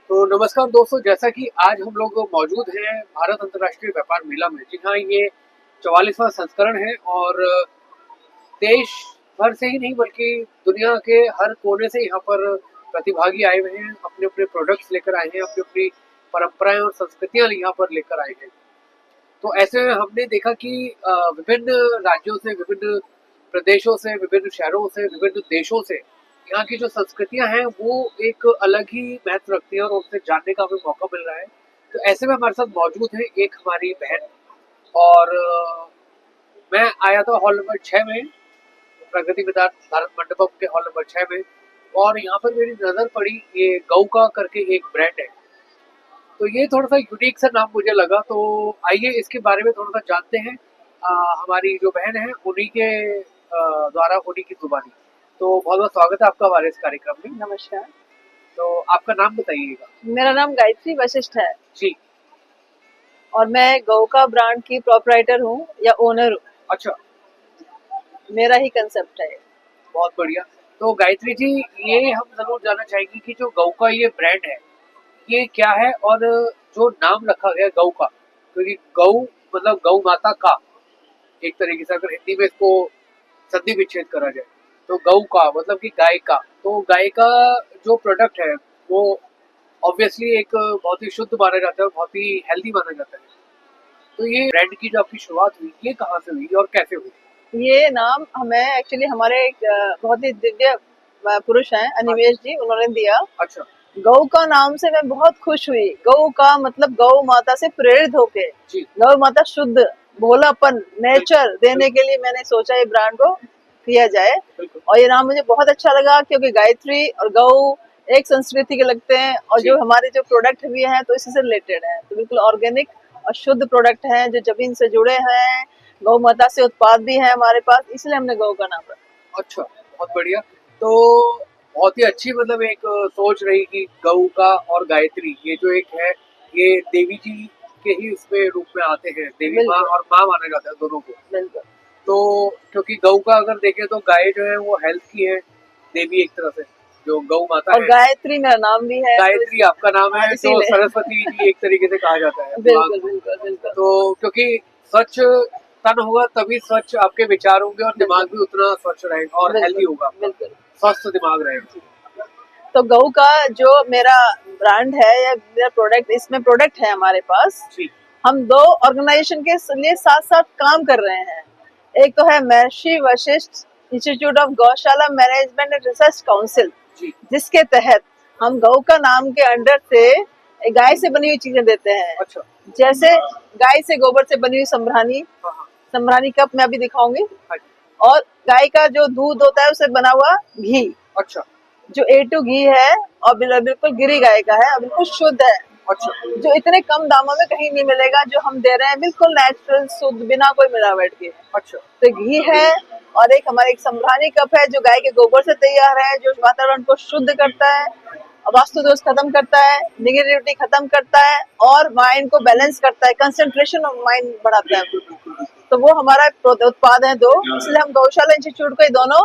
तो नमस्कार दोस्तों, जैसा कि आज हम लोग मौजूद हैं भारत अंतर्राष्ट्रीय व्यापार मेला में। जी हाँ, ये 44वां संस्करण है और देश भर से ही नहीं बल्कि दुनिया के हर कोने से यहाँ पर प्रतिभागी आए हुए हैं, अपने अपने प्रोडक्ट्स लेकर आए हैं, अपनी अपनी परंपराएं और संस्कृतियां यहाँ पर लेकर आए हैं। तो ऐसे में हमने देखा कि विभिन्न राज्यों से, विभिन्न प्रदेशों से, विभिन्न शहरों से, विभिन्न देशों से यहाँ की जो संस्कृतियां हैं वो एक अलग ही महत्व रखती हैं और उनसे जानने का हमें मौका मिल रहा है। तो ऐसे में हमारे साथ मौजूद है एक हमारी बहन और मैं आया था हॉल नंबर 6 में, प्रगति मैदान भारत मंडपम के हॉल नंबर 6 में। और यहाँ पर मेरी नजर पड़ी ये गौका करके एक ब्रांड है। तो ये थोड़ा सा यूनिक सा नाम मुझे लगा, तो आइए इसके बारे में थोड़ा सा जानते हैं हमारी जो बहन है उन्हीं के द्वारा, उन्हीं की जुबानी। तो बहुत बहुत स्वागत है आपका हमारे इस कार्यक्रम में। नमस्कार। तो आपका नाम बताइएगा। मेरा नाम गायत्री वशिष्ठ है जी। और मैं गौका ब्रांड की प्रोपराइटर हूँ या ओनर हूँ। अच्छा, मेरा ही कंसेप्ट है। बहुत बढ़िया। तो गायत्री जी, ये हम जरूर जानना चाहेंगे कि जो गौका ये ब्रांड है ये क्या है, और जो नाम रखा गया गौ का, क्योंकि गौ मतलब गौ माता का, एक तरीके से अगर हिंदी में इसको संधि विच्छेद करा जाए तो गौ का मतलब कि गाय का। तो गाय का जो प्रोडक्ट है वो ऑब्वियसली एक बहुत ही शुद्ध माना जाता है और बहुत ही हेल्दी माना जाता है। तो ये ब्रांड की जो आपकी शुरुआत हुई ये कहाँ से हुई और कैसे हुई? ये नाम हमें एक्चुअली हमारे एक बहुत ही दिव्य पुरुष हैं अनिमेश जी, उन्होंने दिया। अच्छा। गौ का नाम से मैं बहुत खुश हुई। गौ का मतलब गौ माता से प्रेरित होके, गौ माता शुद्ध भोलापन नेचर देने के लिए मैंने सोचा ये ब्रांड को किया जाए। और ये नाम मुझे बहुत अच्छा लगा क्योंकि गायत्री और गौ एक संस्कृति के लगते हैं और जो हमारे जो प्रोडक्ट भी हैं तो इसी से रिलेटेड है। तो बिल्कुल ऑर्गेनिक और शुद्ध प्रोडक्ट हैं जो जमीन से जुड़े हैं, गौ माता से उत्पाद भी है हमारे पास, इसलिए हमने गौ का नाम रखा। अच्छा, बहुत बढ़िया। तो बहुत ही अच्छी मतलब एक सोच रही कि गौ का और गायत्री ये जो एक है ये देवी जी के ही उसमें रूप में आते हैं, देवी माँ और माँ माना जाता है दोनों को। बिल्कुल। तो क्योंकि गौ का अगर देखें तो गाय जो है वो हेल्थ की है देवी एक तरह से, जो गौ माता और है। गायत्री मेरा नाम भी है। गायत्री आपका नाम है, जो सरस्वती जी एक तरीके से कहा जाता है। बिल्कुल बिल्कुल बिल्कुल। तो क्योंकि स्वच्छ तन होगा तभी स्वच्छ आपके विचार होंगे और दिमाग भी उतना स्वच्छ रहेगा और हेल्दी होगा, बिल्कुल स्वस्थ दिमाग रहेगा। तो गौ का जो मेरा ब्रांड है या मेरा प्रोडक्ट, इसमें प्रोडक्ट है हमारे पास। हम दो ऑर्गेनाइजेशन के लिए साथ साथ काम कर रहे हैं। एक तो है महर्षि वशिष्ठ इंस्टीट्यूट ऑफ गौशाला मैनेजमेंट एंड रिसर्च काउंसिल, जिसके तहत हम गौ का नाम के अंडर से गाय से बनी हुई चीजें देते हैं। अच्छा। जैसे गाय से गोबर से बनी हुई संभ्रानी, संभ्रानी कप मैं अभी दिखाऊंगी। और गाय का जो दूध होता है उससे बना हुआ घी। अच्छा। जो A2 घी है और बिल्कुल गिरी गाय का है, बिल्कुल शुद्ध है। अच्छा। जो इतने कम दामों में कहीं नहीं मिलेगा, जो हम दे रहे हैं बिल्कुल नेचुरल शुद्ध बिना कोई मिलावट के। अच्छा। तो घी है और एक हमारे एक संभ्रानी कप है जो गाय के गोबर से तैयार है, जो वातावरण को शुद्ध करता है, वास्तु दोष खत्म करता है, निगेटिविटी खत्म करता है और माइंड को बैलेंस करता है, कंसंट्रेशन ऑफ माइंड बढ़ाता है। तो वो हमारा उत्पाद है दो, इसलिए हम गौशाला इंस्टीट्यूट को ये दोनों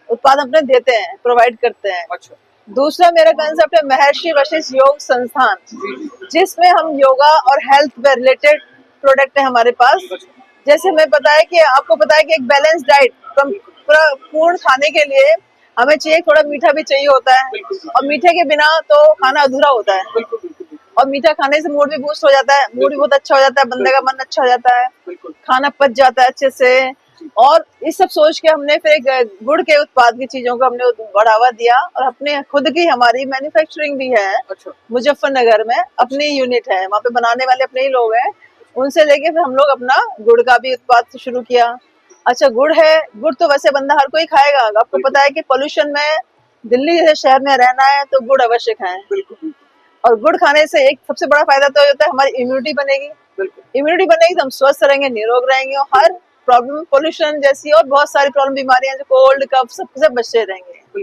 उत्पाद अपने देते हैं, प्रोवाइड करते हैं। अच्छा। दूसरा मेरा कंसेप्ट है महर्षि वशिष्ठ योग संस्थान, जिसमें हम योगा और हेल्थ पे रिलेटेड प्रोडक्ट है हमारे पास। जैसे मैं बताया कि आपको पता है कि एक बैलेंस डाइट पूर्ण खाने के लिए हमें चाहिए, थोड़ा मीठा भी चाहिए होता है और मीठे के बिना तो खाना अधूरा होता है। और मीठा खाने से मूड भी बूस्ट हो जाता है, मूड भी बहुत अच्छा हो जाता है, बंदे का मन अच्छा हो जाता है, खाना पच जाता है अच्छे से। और इस सब सोच के हमने फिर एक गुड़ के उत्पाद की चीजों को हमने बढ़ावा दिया और अपने खुद की हमारी मैन्युफैक्चरिंग भी है। अच्छा। मुजफ्फरनगर में अपनी यूनिट है, वहाँ पे बनाने वाले अपने ही लोग हैं, उनसे लेके फिर हम लोग अपना गुड़ का भी उत्पाद शुरू किया। अच्छा, गुड़ है, गुड़ तो वैसे बंदा हर कोई खाएगा। आपको पता है कि पोल्यूशन में दिल्ली जैसे शहर में रहना है तो गुड़ अवश्य खाएं। और गुड़ खाने से एक सबसे बड़ा फायदा तो होता है हमारी इम्यूनिटी बनेगी। इम्यूनिटी बनेगी तो हम स्वस्थ रहेंगे, निरोग रहेंगे और हर प्रॉब्लम, पोल्यूशन जैसी और बहुत सारी प्रॉब्लम, बीमारियां जो कोल्ड कफ सबसे बचे रहेंगे।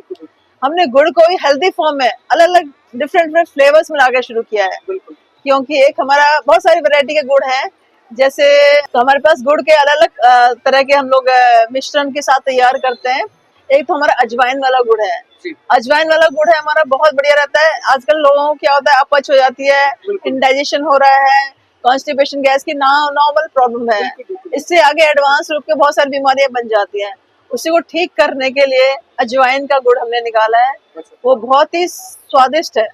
हमने गुड़ को भी हेल्दी फॉर्म में अलग अलग डिफरेंट फ्लेवर्स में लाकर शुरू किया है, क्योंकि एक हमारा बहुत सारी वैरायटी के गुड़ हैं। जैसे तो हमारे पास गुड़ के अलग अलग तरह के हम लोग मिश्रण के साथ तैयार करते हैं। एक तो हमारा अजवाइन वाला गुड़ है। जी। अजवाइन वाला गुड़ है हमारा, बहुत बढ़िया रहता है। आजकल लोगों को क्या होता है, अपच हो जाती है, इंडाइजेशन हो रहा है, कॉन्स्टिपेशन, गैस की नॉर्मल प्रॉब्लम है, इससे आगे एडवांस रूप के बहुत सारी बीमारियां बन जाती हैं। उसी को ठीक करने के लिए अजवाइन का गुड़ हमने निकाला है। वो बहुत ही स्वादिष्ट है।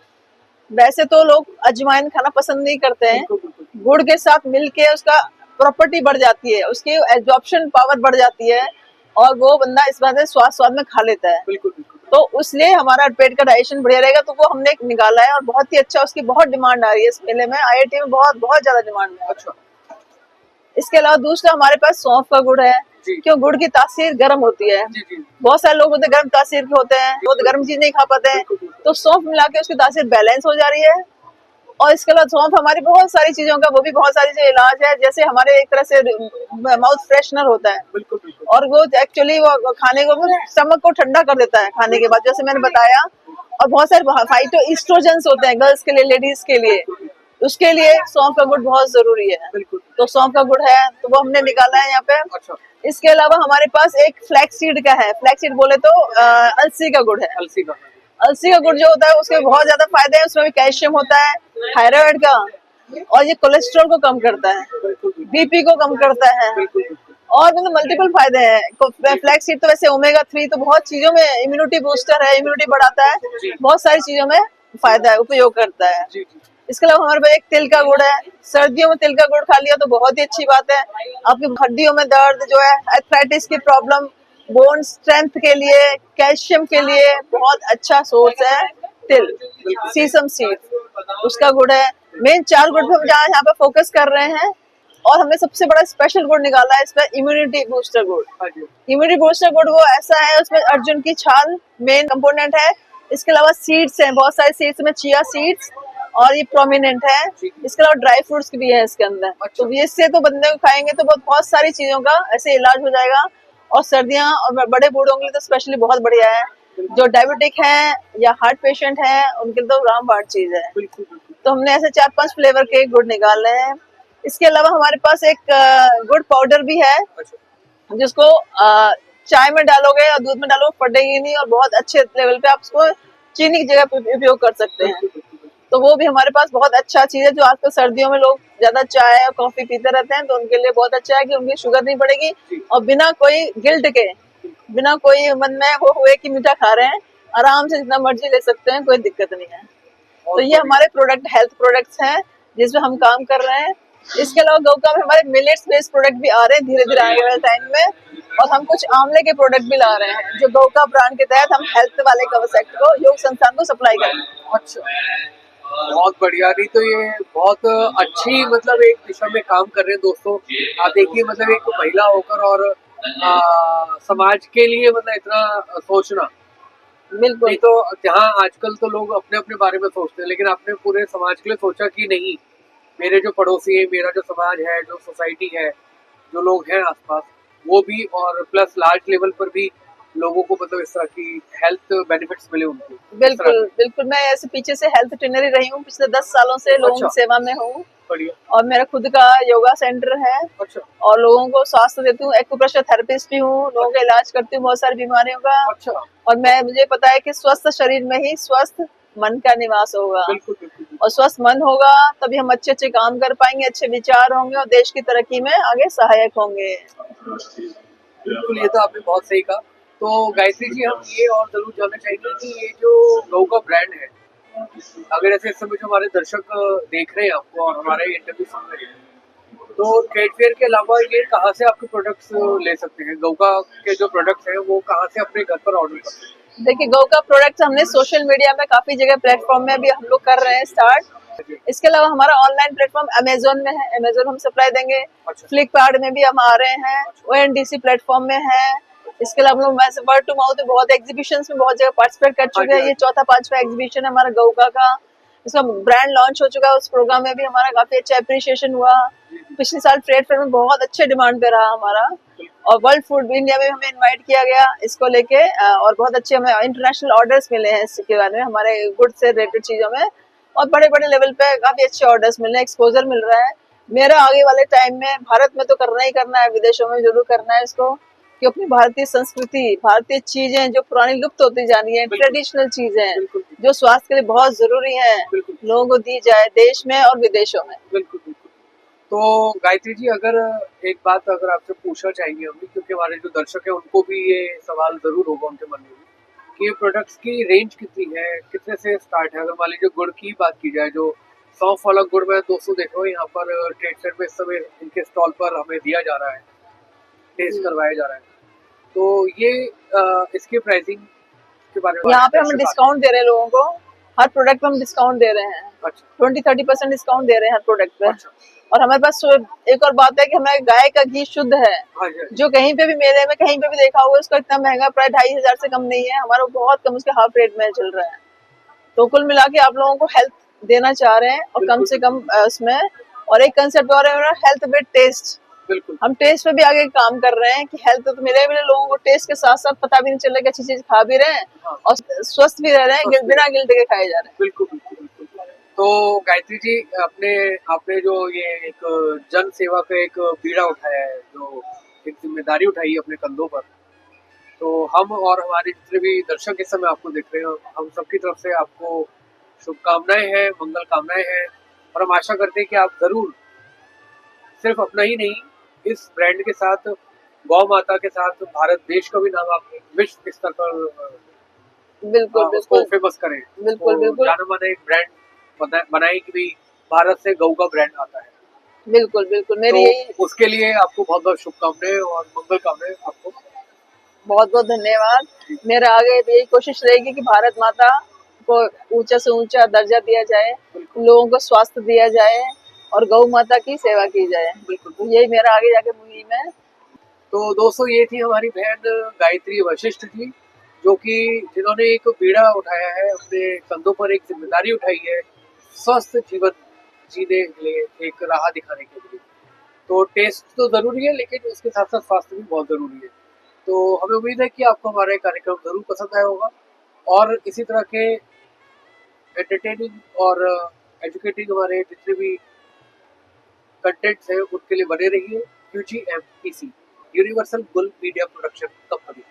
वैसे तो लोग अजवाइन खाना पसंद नहीं करते हैं, गुड़ के साथ मिलके उसका प्रॉपर्टी बढ़ जाती है, उसकी एब्जॉर्प्शन पावर बढ़ जाती है और वो बंदा इस बात से स्वाद स्वाद में खा लेता है। तो इसलिए हमारा पेट का डाइजेशन बढ़िया रहेगा, तो वो हमने निकाला है और बहुत ही अच्छा, उसकी बहुत डिमांड आ रही है इस मेले में। IIT में बहुत बहुत ज्यादा डिमांड है। अच्छा। इसके अलावा दूसरा हमारे पास सौंफ का गुड़ है। क्यों, गुड़ की तासीर गर्म होती है। बहुत सारे लोग होते हैं गर्म तासीर के होते हैं, वो तो गर्म चीज नहीं खा पाते हैं, तो सौंफ मिला के उसकी तासीर बैलेंस हो जा रही है। और इसके अलावा सौंफ हमारी बहुत सारी चीजों का, वो भी बहुत सारी जो इलाज है, जैसे हमारे एक तरह से माउथ फ्रेशनर होता है, और वो एक्चुअली वो खाने को, स्टमक को ठंडा कर देता है खाने के बाद, जैसे मैंने बताया। और बहुत सारे फाइटो एस्ट्रोजेंस होते हैं गर्ल्स के लिए, लेडीज के लिए, उसके लिए सौंफ का गुड़ बहुत जरूरी है। तो सौंफ का गुड़ है, तो वो हमने निकाला है यहाँ पे। अच्छा। इसके अलावा हमारे पास एक फ्लैक्स सीड का है। फ्लैक्स सीड बोले तो अलसी का गुड़ है। अलसी का गुड़ जो होता है उसके बहुत ज्यादा फायदे हैं, उसमें भी कैल्शियम होता है, थायराइड का, और ये कोलेस्ट्रॉल को कम करता है, BP को कम करता है, और मतलब मल्टीपल फायदे हैं। फ्लैक्स सीड तो वैसे ओमेगा 3 तो बहुत चीजों में इम्यूनिटी बूस्टर है, इम्यूनिटी बढ़ाता है, बहुत सारी चीजों में फायदा है, उपयोग करता है। इसके अलावा हमारे पास एक तिल का गुड़ है। सर्दियों में तिल का गुड़ खा लिया तो बहुत ही अच्छी बात है। आपकी हड्डियों में दर्द जो है, आर्थराइटिस की प्रॉब्लम, बोन स्ट्रेंथ के लिए, कैल्शियम के लिए बहुत अच्छा सोर्स है तिल। सीसम सीड उसका गुड़ है। मेन 4 गुड़ पे हम यहाँ पे फोकस कर रहे हैं, और हमने सबसे बड़ा स्पेशल गुड़ निकाला है इसमें, इम्यूनिटी बूस्टर गुड़। इम्यूनिटी बूस्टर गुड़ वो ऐसा है, उसमें अर्जुन की छाल मेन कंपोनेंट है। इसके अलावा सीड्स हैं, बहुत सारे सीड्स में, चिया सीड्स, और ये प्रोमिनेंट है। इसके अलावा ड्राई फ्रूट्स भी है इसके अंदर। तो इससे तो बंदे को खाएंगे तो बहुत सारी चीजों का ऐसे इलाज हो जाएगा। और सर्दियां और बड़े बूढ़ों के लिए तो स्पेशली बहुत बढ़िया है। जो डायबिटिक है या हार्ट पेशेंट है, उनके लिए तो रामबाण चीज है। तो हमने ऐसे 4-5 फ्लेवर के गुड़ निकाल रहे हैं। इसके अलावा हमारे पास एक गुड़ पाउडर भी है, जिसको चाय में डालोगे और दूध में डालोगे फटेगी नहीं, और बहुत अच्छे लेवल पे आप उसको चीनी की जगह पे उपयोग कर सकते हैं। तो वो भी हमारे पास बहुत अच्छा चीज है, जो आजकल सर्दियों में लोग ज्यादा चाय और कॉफी पीते रहते हैं, तो उनके लिए बहुत अच्छा है कि उनकी शुगर नहीं बढ़ेगी, और बिना कोई गिल्ट के, बिना कोई मन में वो हुए कि मीठा खा रहे हैं, आराम से जितना मर्जी ले सकते हैं, कोई दिक्कत नहीं है। तो ये हमारे प्रोडक्ट, हेल्थ प्रोडक्ट्स हैं जिसमें हम काम कर रहे हैं। इसके अलावा गौका में हमारे मिलेट्स बेस्ड प्रोडक्ट भी आ रहे हैं धीरे धीरे आने वाले टाइम में, और हम कुछ आंवले के प्रोडक्ट भी ला रहे हैं, जो गौका ब्रांड के तहत हम हेल्थ वाले कवर सेक्टर को, योग संस्थान को सप्लाई करेंगे। अच्छा, बहुत बढ़िया। नहीं तो ये बहुत अच्छी मतलब एक दिशा में काम कर रहे हैं दोस्तों। आप देखिए, मतलब एक महिला होकर और समाज के लिए मतलब इतना सोचना, बिल्कुल। नहीं तो जहाँ आजकल तो लोग अपने अपने बारे में सोचते हैं, लेकिन आपने पूरे समाज के लिए सोचा कि नहीं, मेरे जो पड़ोसी है, मेरा जो समाज है, जो सोसाइटी है, जो लोग हैं आसपास, वो भी, और प्लस लार्ज लेवल पर भी लोगों को मतलब इस तरह की हेल्थ बेनिफिट्स मिले उनको। बिल्कुल बिल्कुल। मैं ऐसे पीछे से हेल्थ ट्रेनर ही रही हूँ, पिछले 10 सालों से लोगों की सेवा में हूँ, और मेरा खुद का योगा सेंटर है। अच्छा। और लोगों को स्वास्थ्य देती हूँ, एक्यूप्रेशर थेरेपिस्ट भी हूँ, लोगों का इलाज करती हूँ बहुत सारी बीमारियों का। अच्छा। और मुझे पता है कि स्वस्थ शरीर में ही स्वस्थ मन का निवास होगा। बिल्कुल। और स्वस्थ मन होगा तभी हम अच्छे अच्छे काम कर पाएंगे, अच्छे विचार होंगे, और देश की तरक्की में आगे सहायक होंगे। बिल्कुल, ये तो आपने बहुत सही कहा। तो गायत्री जी, हम ये और जरूर जानना चाहेंगे कि ये जो गौ का ब्रांड है, अगर ऐसे इस समय जो हमारे दर्शक देख रहे हैं आपको और हमारे इंटरव्यू सुन रहे हैं, तो ट्रेड फेयर के अलावा ये कहाँ से आपके प्रोडक्ट्स ले सकते हैं? गौका के जो प्रोडक्ट्स हैं वो कहाँ से अपने घर पर ऑर्डर कर सकते हैं? देखिए, गौका प्रोडक्ट्स हमने सोशल मीडिया में काफी जगह प्लेटफॉर्म में भी हम लोग कर रहे हैं स्टार्ट। इसके अलावा हमारा ऑनलाइन प्लेटफॉर्म अमेजोन में है, अमेजोन हम सप्लाई देंगे। फ्लिपकार्ट में भी हम आ रहे हैं, ONDC प्लेटफॉर्म में है। इसके अलावा हम लोग वर्ड टू माउथ बहुत एग्जीबिशंस में बहुत जगह पार्टिसिपेट कर चुके हैं। ये 4था-5वां एग्जीबिशन है हमारा गौका का, इसका ब्रांड लॉन्च हो चुका है। उस प्रोग्राम में भी हमारा काफी अच्छा अप्रिशिएशन हुआ। पिछले साल ट्रेड फेयर में बहुत अच्छे डिमांड पे रहा हमारा, और वर्ल्ड फूड इंडिया में हमें इनवाइट किया गया इसको लेके, और बहुत अच्छे हमें इंटरनेशनल ऑर्डर्स मिले हैं इसके बारे में, हमारे गुड से रिलेटेड चीजों में, और बड़े बड़े लेवल पे काफी अच्छे ऑर्डर्स मिल रहे हैं, एक्सपोजर मिल रहा है। मेरा आगे वाले टाइम में भारत में तो करना ही करना है, विदेशों में जरूर करना है इसको, कि अपनी भारतीय संस्कृति, भारतीय चीजें जो पुरानी लुप्त होती जा रही है, ट्रेडिशनल चीजें बिल्कुल जो स्वास्थ्य के लिए बहुत जरूरी है, बिल्कुल लोगों को दी जाए देश में और विदेशों में। बिल्कुल बिल्कुल। तो गायत्री जी, अगर एक बात अगर आपसे पूछना चाहेंगे हम भी, क्योंकि हमारे जो दर्शक है उनको भी ये सवाल जरूर होगा उनके मन में भी, कि ये प्रोडक्ट्स की रेंज कितनी है, कितने से स्टार्ट है। अगर मान लीजिए गुड़ की बात की जाए, जो सौंफ वाला गुड़ में दोस्तों देखो यहाँ पर ट्रेड फेयर में इस समय इनके स्टॉल पर हमें दिया जा रहा है, टेस्ट करवाया जा रहा है, तो ये इसके प्राइसिंग के बारे में यहाँ पे हम डिस्काउंट दे रहे हैं लोगों को, हर प्रोडक्ट पे हम डिस्काउंट दे रहे हैं। अच्छा 20-30% डिस्काउंट दे रहे हैं हर प्रोडक्ट पे। अच्छा। और हमारे पास एक और बात है कि हमारे गाय का घी शुद्ध है, हाँ जी, हाँ जी। जो कहीं पे भी मेले में कहीं पे भी देखा होगा उसका इतना महंगा प्राइस 2500 से कम नहीं है, हमारा बहुत कम, उसके हाफ रेट में चल रहा है। तो कुल मिला के आप लोगों को हेल्थ देना चाह रहे हैं और कम से कम उसमें, और एक कंसेप्ट और है हेल्थ विद टेस्ट। बिल्कुल हम टेस्ट पे भी आगे काम कर रहे हैं कि हेल्थ तो मेरे लोगों को टेस्ट के साथ साथ पता भी नहीं चल रहा कि अच्छी चीज खा भी रहे हैं हाँ। और स्वस्थ भी रह रहे हैं, बिना गिल्ट के खाए जा रहे हैं। बिल्कुल बिल्कुल बिल्कुल। तो गायत्री जी, आपने जो ये एक जन सेवा का एक बीड़ा उठाया है, जो एक जिम्मेदारी उठाई है अपने कंधों पर, तो हम और हमारे जितने भी दर्शक इस समय आपको देख रहे हैं, हम सबकी तरफ से आपको शुभकामनाएं हैं, मंगल कामनाएं हैं, और हम आशा करते हैं कि आप जरूर सिर्फ अपना ही नहीं, इस ब्रांड के साथ, गौ माता के साथ भारत देश का भी नाम आप विश्व स्तर पर बिल्कुल उसको बिल्कुल फेमस करें, बिल्कुल बिल्कुल जाना माना एक ब्रांड बनाए कि भी भारत से गऊ का ब्रांड आता है। बिल्कुल बिल्कुल। मेरी तो यही उसके लिए आपको बहुत बहुत शुभकामनाएं और मंगल कामनाएं आपको। बहुत बहुत धन्यवाद। मेरा आगे भी यही कोशिश रहेगी कि भारत माता को ऊंचा से ऊंचा दर्जा दिया जाए, लोगों को स्वास्थ्य दिया जाए और गौ माता की सेवा की जाए। बिल्कुल यही मेरा आगे जाके मुहिम है। तो दोस्तों, ये थी हमारी बहन गायत्री वशिष्ठ जी, जो कि जिन्होंने एक बीड़ा उठाया है, अपने कंधों पर एक जिम्मेदारी उठाई है स्वस्थ जीवन जीने के लिए, एक राह दिखाने के लिए। तो टेस्ट तो जरूरी है, लेकिन उसके साथ साथ स्वास्थ्य भी बहुत जरूरी है। तो हमें उम्मीद है कि आपको हमारा कार्यक्रम जरूर पसंद आया होगा, और इसी तरह के एंटरटेनिंग और एजुकेटिंग हमारे जितने भी कंटेंट्स हैं उनके लिए बने रहिए। UGMPC यूनिवर्सल गुल मीडिया प्रोडक्शन कंपनी।